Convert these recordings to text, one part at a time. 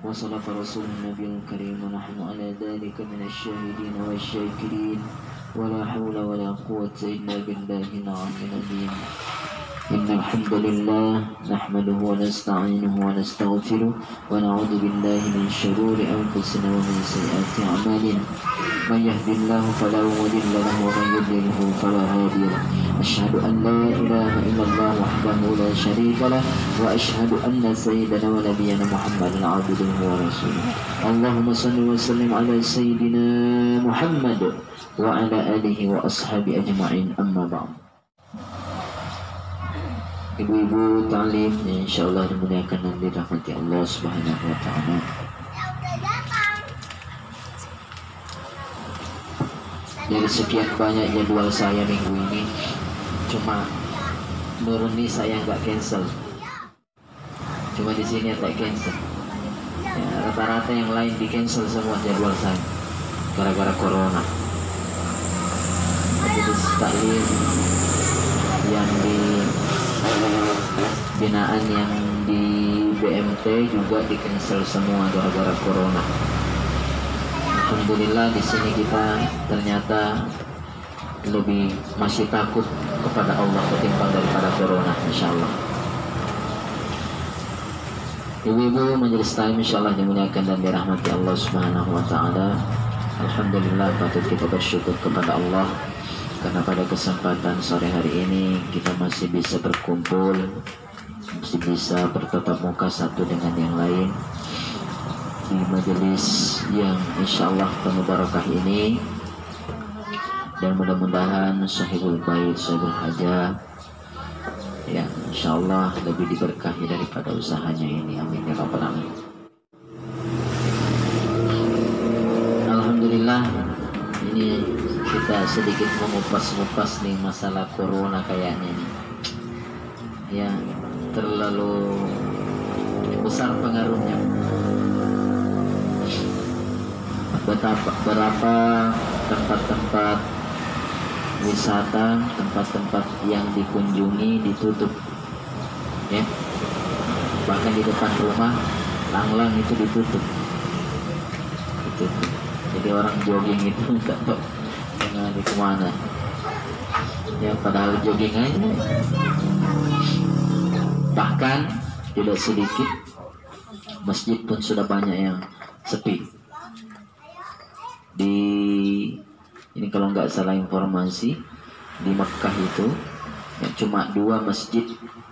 وصدق رسول النبي الكريم ونحن على ذلك من الشاهدين والشاكرين ولا حول ولا قوة إلا بالله العلي العظيم. إن الحمد لله نحمده ونستعينه ونستغفره ونعوذ بالله من شرور أنفسنا ومن سيئات أعمالنا. من يهد الله فلا مضل له ومن يضلله فلا هادي له. أشهد أن لا إله إلا الله وحده لا شريك له وأشهد أن سيدنا ونبينا محمدا عبده ورسوله. اللهم صل وسلم على سيدنا محمد وعلى آله وأصحابه أجمعين. أما بعد. Ibu-ibu ta'lim yang insyaallah dimuliakan dan dirahmati Allah Subhanahu wa taala. Dari sekian banyak jadwal saya minggu ini, cuma Nuruni saya nggak cancel. Cuma di sini tak cancel. Ya, rata-rata yang lain di cancel semua jadwal saya gara-gara corona. Majelis taklim yang di binaan yang di BMT juga di cancel semua gara-gara corona. Alhamdulillah di sini kita ternyata lebih masih takut kepada Allah ketimbang daripada corona, insyaallah. Ibu-ibu majelis taklim insyaallah dimuliakan dan dirahmati Allah Subhanahu wa taala. Alhamdulillah patut kita bersyukur kepada Allah karena pada kesempatan sore hari ini kita masih bisa berkumpul, masih bisa bertatap muka satu dengan yang lain di majelis yang insyaallah penuh barakah ini, dan mudah-mudahan sahibul bait, sahibul hajat yang insyaallah lebih diberkahi daripada usahanya ini. Amin ya rabbal alamin. Alhamdulillah, ini kita sedikit mengupas-ngupas nih masalah corona kayaknya nih. Ya, terlalu besar pengaruhnya. Berapa tempat-tempat wisata, tempat-tempat yang dikunjungi ditutup, ya. Bahkan di depan rumah lang-lang itu ditutup. Jadi orang jogging itu nggak tahu di kemana. Ya padahal jogging aja. Bahkan tidak sedikit masjid pun sudah banyak yang sepi. Ini kalau nggak salah informasi di Mekah itu ya, cuma 2 masjid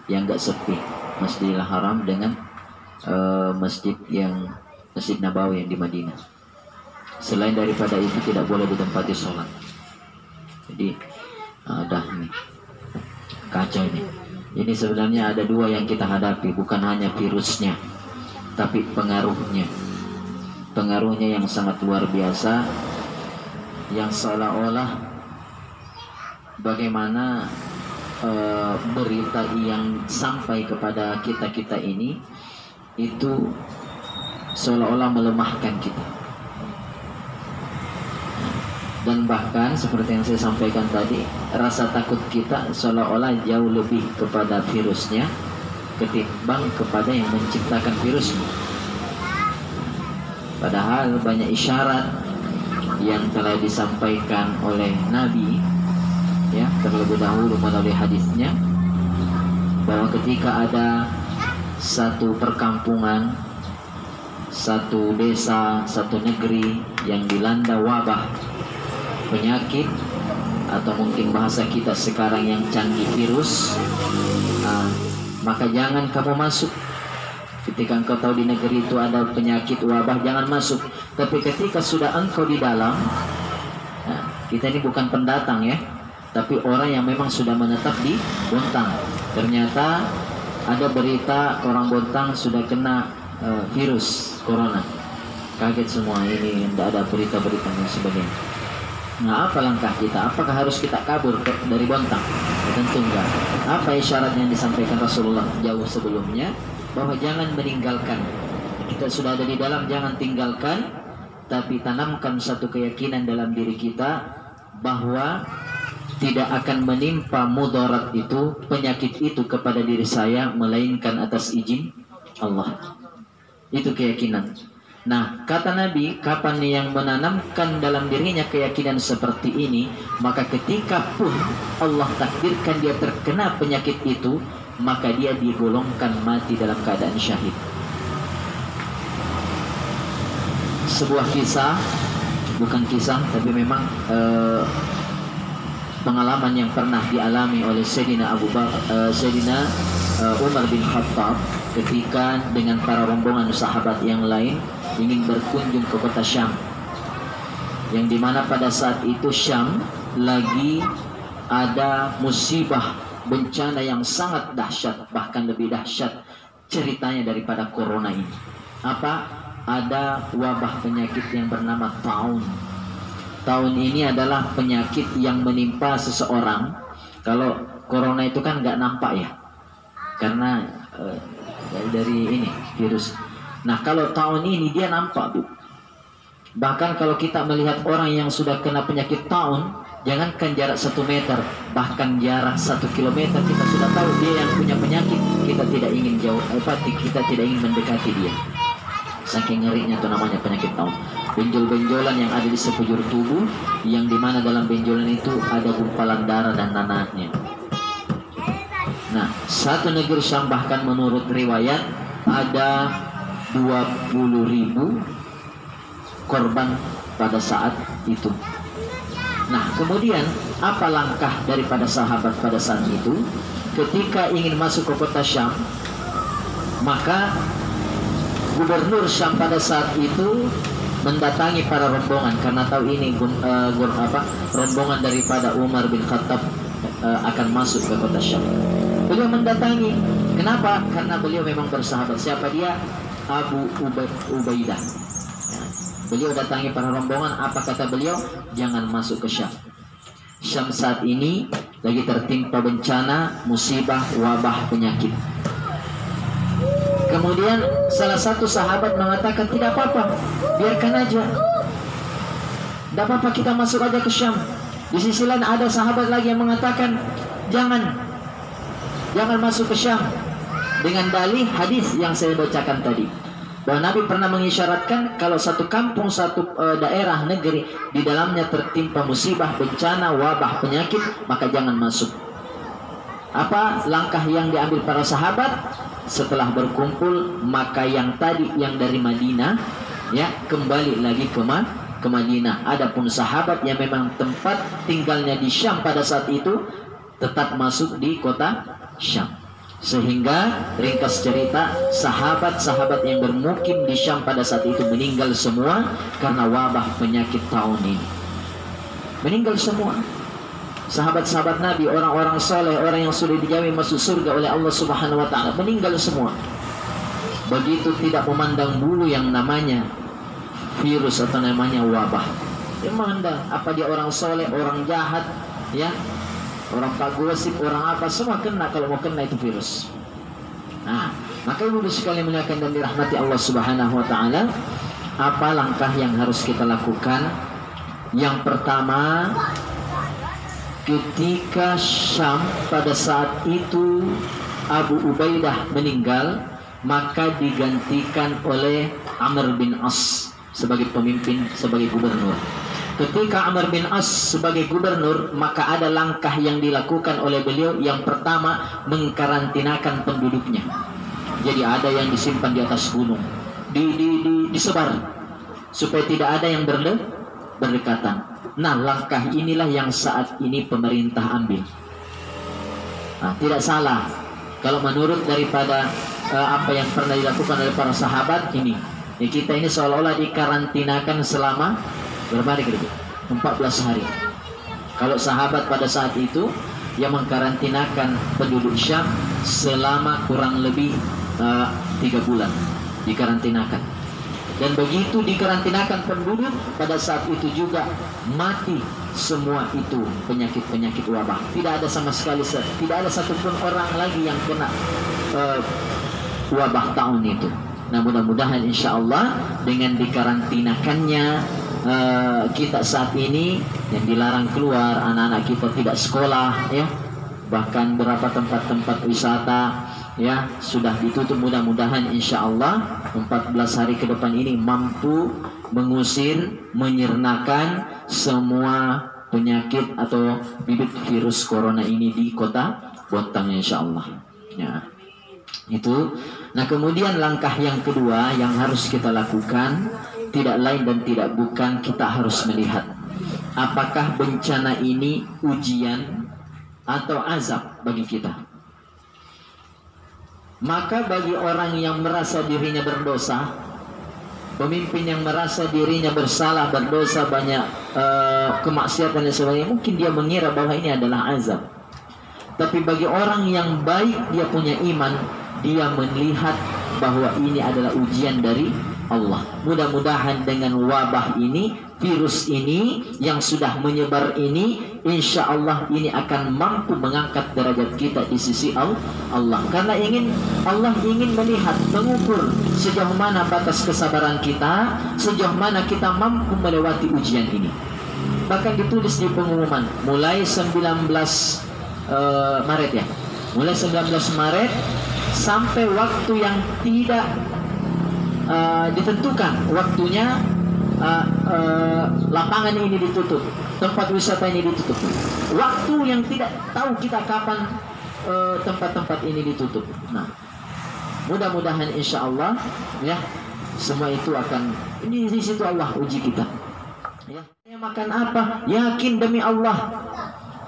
yang nggak sepi, Masjidil Haram dengan Masjid Nabawi yang di Madinah. Selain daripada itu tidak boleh ditempati sholat. Jadi dah nih kacau ini. Ini sebenarnya ada 2 yang kita hadapi, bukan hanya virusnya, tapi pengaruhnya yang sangat luar biasa, yang seolah-olah bagaimana berita yang sampai kepada kita ini itu seolah-olah melemahkan kita. Dan bahkan seperti yang saya sampaikan tadi, rasa takut kita seolah-olah jauh lebih kepada virusnya ketimbang kepada yang menciptakan virusnya. Padahal banyak isyarat yang telah disampaikan oleh Nabi, ya, terlebih dahulu melalui hadisnya, bahwa ketika ada satu perkampungan, satu desa, satu negeri yang dilanda wabah, penyakit, atau mungkin bahasa kita sekarang yang canggih virus, maka jangan kamu masuk. Ketika engkau tahu di negeri itu ada penyakit wabah, jangan masuk. Tapi ketika sudah engkau di dalam, kita ini bukan pendatang ya, tapi orang yang memang sudah menetap di Bontang. Ternyata ada berita orang Bontang sudah kena virus corona. Kaget semua, ini tidak ada berita-berita dan sebagainya. Nah, apa langkah kita? Apakah harus kita kabur dari Bontang? Ya, tentu enggak. Apa isyarat yang disampaikan Rasulullah jauh sebelumnya? Bahwa jangan meninggalkan. Kita sudah ada di dalam, jangan tinggalkan, tapi tanamkan satu keyakinan dalam diri kita bahwa tidak akan menimpa mudarat itu, penyakit itu kepada diri saya, melainkan atas izin Allah. Itu keyakinan. Nah, kata Nabi, kapan yang menanamkan dalam dirinya keyakinan seperti ini, maka ketika pun Allah takdirkan dia terkena penyakit itu, maka dia digolongkan mati dalam keadaan syahid. Sebuah kisah, bukan kisah, tapi memang pengalaman yang pernah dialami oleh Sayyidina Umar bin Khattab ketika dengan para rombongan sahabat yang lain ingin berkunjung ke kota Syam, yang dimana pada saat itu Syam lagi ada musibah bencana yang sangat dahsyat, bahkan lebih dahsyat ceritanya daripada corona ini. Apa? Ada wabah penyakit yang bernama taun. Taun ini adalah penyakit yang menimpa seseorang. Kalau corona itu kan nggak nampak ya, karena dari ini virus. Nah, kalau tahun ini dia nampak, Bu. Bahkan kalau kita melihat orang yang sudah kena penyakit tahun, jangankan jarak 1 meter, bahkan jarak 1 kilometer kita sudah tahu dia yang punya penyakit. Kita tidak ingin jauh, kita tidak ingin mendekati dia. Saking ngerinya itu namanya penyakit tahun. Benjol-benjolan yang ada di sekujur tubuh, yang dimana dalam benjolan itu ada gumpalan darah dan nanahnya. Nah, satu negeri Syam bahkan menurut riwayat ada 20.000 korban pada saat itu. Nah, kemudian apa langkah daripada sahabat pada saat itu? Ketika ingin masuk ke kota Syam, maka gubernur Syam pada saat itu mendatangi para rombongan, karena tahu ini rombongan daripada Umar bin Khattab akan masuk ke kota Syam. Beliau mendatangi. Kenapa? Karena beliau memang bersahabat. Siapa dia? Abu Ubaidah. Beliau datangi para rombongan. Apa kata beliau? Jangan masuk ke Syam. Syam saat ini lagi tertimpa bencana, musibah, wabah, penyakit. Kemudian salah satu sahabat mengatakan, tidak apa-apa, biarkan aja. Tidak apa-apa, kita masuk aja ke Syam. Di sisi lain ada sahabat lagi yang mengatakan, jangan masuk ke Syam, dengan dalih hadis yang saya bacakan tadi, bahwa Nabi pernah mengisyaratkan kalau satu kampung, satu daerah, negeri di dalamnya tertimpa musibah, bencana, wabah, penyakit, maka jangan masuk. Apa langkah yang diambil para sahabat? Setelah berkumpul, maka yang tadi yang dari Madinah ya kembali lagi ke Madinah. Adapun sahabat yang memang tempat tinggalnya di Syam pada saat itu tetap masuk di kota Syam. Sehingga ringkas cerita, sahabat-sahabat yang bermukim di Syam pada saat itu meninggal semua karena wabah penyakit tahun ini. Meninggal semua. Sahabat-sahabat Nabi, orang-orang soleh, orang yang sudah dijamin masuk surga oleh Allah Subhanahu wa ta'ala, meninggal semua. Begitu tidak memandang bulu yang namanya virus atau namanya wabah. Dia memandang apa dia orang soleh, orang jahat, ya, orang pagosip, orang apa, semua kena. Kalau mau kena itu virus. Nah, maka ibu sekalian muliakan dan dirahmati Allah Subhanahu wa ta'ala, apa langkah yang harus kita lakukan? Yang pertama, ketika Syam pada saat itu Abu Ubaidah meninggal, maka digantikan oleh Amr bin As sebagai pemimpin, sebagai gubernur. Ketika Amr bin As sebagai gubernur, maka ada langkah yang dilakukan oleh beliau. Yang pertama, mengkarantinakan penduduknya. Jadi ada yang disimpan di atas gunung, disebar supaya tidak ada yang berdekatan. Nah, langkah inilah yang saat ini pemerintah ambil. Nah, tidak salah kalau menurut daripada apa yang pernah dilakukan oleh para sahabat ini. Ya, kita ini seolah-olah dikarantinakan selama berapa hari? 14 hari. Kalau sahabat pada saat itu yang mengkarantinakan penduduk Syam selama kurang lebih 3 bulan dikarantinakan. Dan begitu dikarantinakan penduduk, pada saat itu juga mati semua itu penyakit-penyakit wabah. Tidak ada sama sekali, tidak ada satupun orang lagi yang kena wabah tahun itu. Nah, mudah-mudahan insya Allah dengan dikarantinakannya kita saat ini yang dilarang keluar, anak-anak kita tidak sekolah, ya, bahkan beberapa tempat-tempat wisata ya sudah ditutup. Mudah-mudahan insya Allah 14 hari ke depan ini mampu mengusir, menyirnakan semua penyakit atau bibit virus corona ini di kota Bontang insya Allah. Ya, itu. Nah, kemudian langkah yang kedua yang harus kita lakukan tidak lain dan tidak bukan, kita harus melihat apakah bencana ini ujian atau azab bagi kita. Maka bagi orang yang merasa dirinya berdosa, pemimpin yang merasa dirinya bersalah, berdosa, banyak kemaksiatan dan sebagainya, mungkin dia mengira bahwa ini adalah azab. Tapi bagi orang yang baik, dia punya iman, dia melihat bahwa ini adalah ujian dari Allah. Mudah-mudahan dengan wabah ini, virus ini yang sudah menyebar ini, insya Allah ini akan mampu mengangkat derajat kita di sisi Allah. Karena Allah ingin melihat, mengukur sejauh mana batas kesabaran kita, sejauh mana kita mampu melewati ujian ini. Bahkan ditulis di pengumuman, mulai 19 Maret ya, mulai 19 Maret sampai waktu yang tidak ditentukan waktunya, lapangan ini ditutup, tempat wisata ini ditutup. Waktu yang tidak tahu kita kapan tempat-tempat ini ditutup. Nah, mudah-mudahan insya Allah ya semua itu akan, ini di situ Allah uji kita. Ya, makan apa? Yakin demi Allah.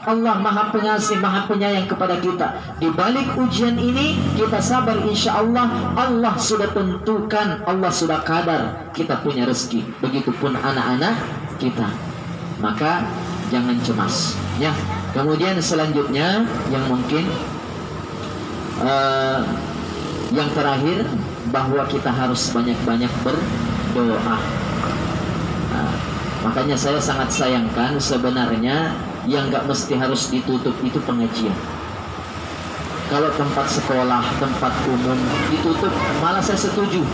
Allah Maha Pengasih, Maha Penyayang kepada kita. Di balik ujian ini kita sabar, insya Allah. Allah sudah tentukan, Allah sudah kadar kita punya rezeki. Begitupun anak-anak kita. Maka jangan cemas. Ya. Kemudian selanjutnya yang mungkin yang terakhir, bahwa kita harus banyak-banyak berdoa. Nah, makanya saya sangat sayangkan sebenarnya yang nggak mesti harus ditutup itu pengajian. Kalau tempat sekolah, tempat umum ditutup, malah saya setuju.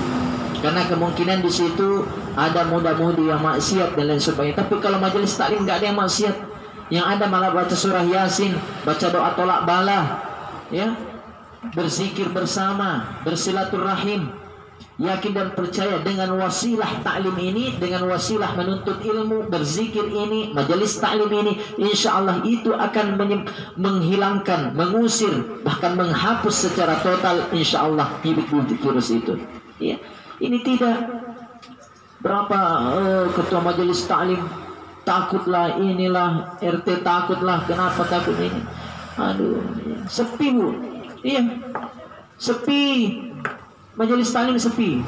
Karena kemungkinan di situ ada muda-mudi yang maksiat dan lain sebagainya. Tapi kalau majelis taklim nggak ada yang maksiat, yang ada malah baca surah Yasin, baca doa tolak bala, ya, berzikir bersama, bersilaturahim. Yakin dan percaya dengan wasilah taklim ini, dengan wasilah menuntut ilmu, berzikir ini, majelis taklim ini, insya Allah itu akan menghilangkan, mengusir, bahkan menghapus secara total insya Allah bibit-bibit virus itu. Ya, ini tidak berapa ketua majelis taklim takutlah, inilah RT takutlah, kenapa takut ini? Aduh, sepi bu, iya, sepi. Majelis taklim sepi.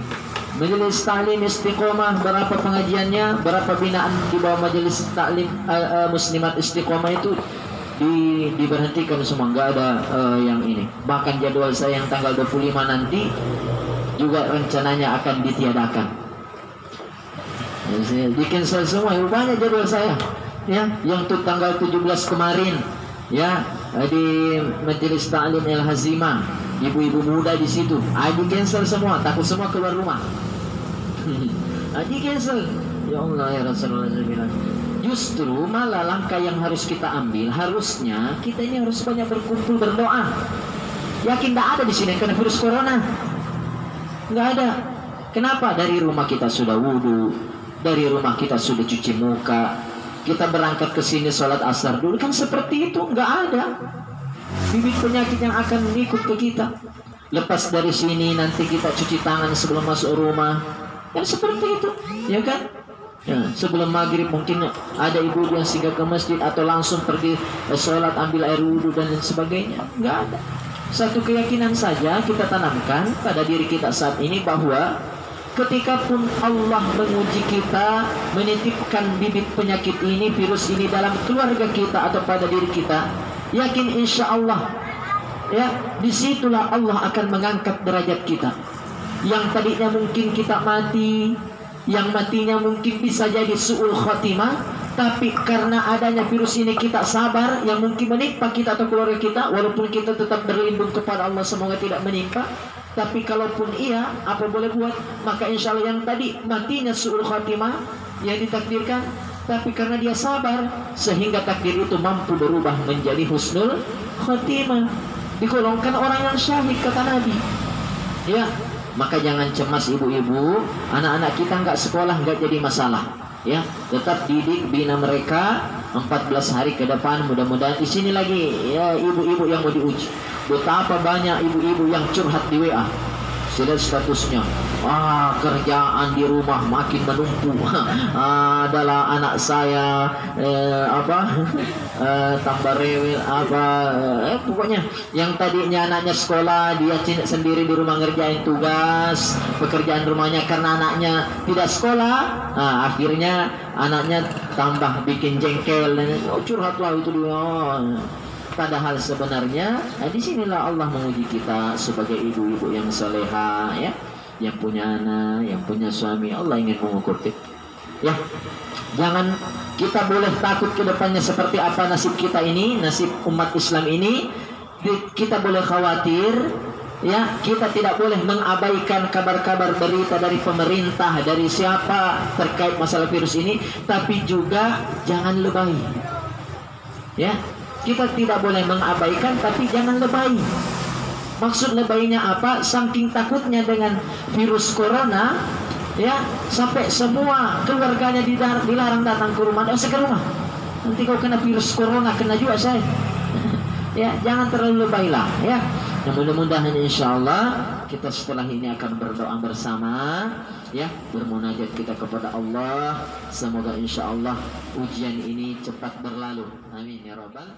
Majelis taklim Istiqomah, berapa pengajiannya, berapa binaan di bawah majelis taklim Muslimat Istiqomah itu diberhentikan semua, nggak ada yang ini. Bahkan jadwal saya yang tanggal 25 nanti juga rencananya akan ditiadakan. Di cancel semua, banyak jadwal saya. Ya, yang tuh tanggal 17 kemarin, ya, di majelis taklim El Hazimah, ibu-ibu muda di situ, di cancel semua, takut semua keluar rumah. Di cancel. Ya Allah ya Rasulullah. Justru malah langkah yang harus kita ambil, harusnya kita ini harus banyak berkumpul berdoa. Yakin tidak ada di sini karena virus corona, nggak ada. Kenapa? Dari rumah kita sudah wudu, dari rumah kita sudah cuci muka, kita berangkat ke sini sholat asar dulu, kan seperti itu, nggak ada bibit penyakit yang akan mengikut ke kita. Lepas dari sini nanti kita cuci tangan sebelum masuk rumah, kan seperti itu, ya kan? Ya, sebelum maghrib mungkin ada ibu yang singgah ke masjid atau langsung pergi sholat ambil air wudhu dan lain sebagainya. Nggak ada. Satu keyakinan saja kita tanamkan pada diri kita saat ini, bahwa ketika pun Allah menguji kita, menitipkan bibit penyakit ini, virus ini dalam keluarga kita atau pada diri kita, yakin insya Allah, ya, disitulah Allah akan mengangkat derajat kita. Yang tadinya mungkin kita mati, yang matinya mungkin bisa jadi su'ul khatimah, tapi karena adanya virus ini kita sabar, yang mungkin menimpa kita atau keluarga kita, walaupun kita tetap berlindung kepada Allah semoga tidak menimpa. Tapi kalaupun iya, apa boleh buat? Maka insya Allah yang tadi matinya su'ul khatimah yang ditakdirkan, tapi karena dia sabar, sehingga takdir itu mampu berubah menjadi husnul khatimah. digolongkan orang yang syahid, kata Nabi. Ya, maka jangan cemas ibu-ibu, anak-anak kita nggak sekolah nggak jadi masalah. Ya, tetap didik, bina mereka 14 hari ke depan. Mudah-mudahan di sini lagi ya ibu-ibu yang mau diuji. Betapa banyak ibu-ibu yang curhat di WA. Lihat statusnya, kerjaan di rumah makin menumpuk. Adalah anak saya tambah rewel pokoknya yang tadinya anaknya sekolah, dia sendiri di rumah ngerjain tugas pekerjaan rumahnya karena anaknya tidak sekolah. Akhirnya anaknya tambah bikin jengkel, curhatlah itu dia. Padahal sebenarnya disinilah Allah menguji kita sebagai ibu-ibu yang soleha, ya, yang punya anak, yang punya suami. Allah ingin mengukur kita. Ya, jangan kita boleh takut ke depannya seperti apa nasib kita ini, nasib umat Islam ini. Kita boleh khawatir, ya. Kita tidak boleh mengabaikan kabar-kabar berita dari pemerintah, dari siapa terkait masalah virus ini. Tapi juga jangan lebay, ya. Kita tidak boleh mengabaikan, tapi jangan lebay. Maksud lebaynya apa? Saking takutnya dengan virus corona, ya, sampai semua keluarganya dilarang datang ke rumah. Saya ke rumah, nanti kau kena virus corona, kena juga saya. Ya, jangan terlalu lebay lah, ya. Mudah-mudahan insya Allah kita setelah ini akan berdoa bersama, ya, bermunajat kita kepada Allah. Semoga insya Allah ujian ini cepat berlalu. Amin ya Rabbal